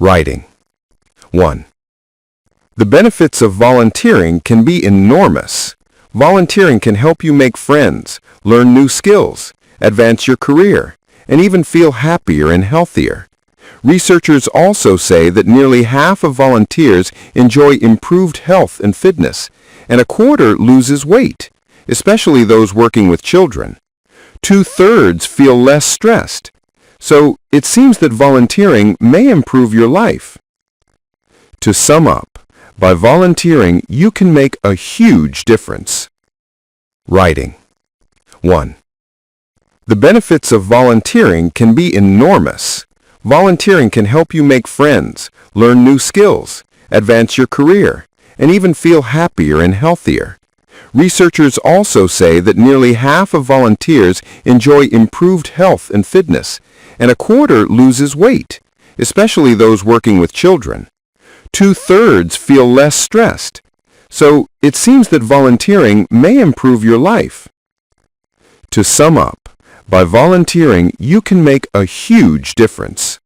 Writing. 1. The benefits of volunteering can be enormous. Volunteering can help you make friends, learn new skills, advance your career, and even feel happier and healthier. Researchers also say that nearly half of volunteers enjoy improved health and fitness, and a quarter loses weight, especially those working with children. 2/3 feel less stressed. So it seems that volunteering may improve your life. To sum up, by volunteering, you can make a huge difference. Writing. 1. The benefits of volunteering can be enormous. Volunteering can help you make friends, learn new skills, advance your career, and even feel happier and healthier. Researchers also say that nearly half of volunteers enjoy improved health and fitness, and a quarter loses weight, especially those working with children. 2/3 feel less stressed. So it seems that volunteering may improve your life. To sum up, by volunteering, you can make a huge difference.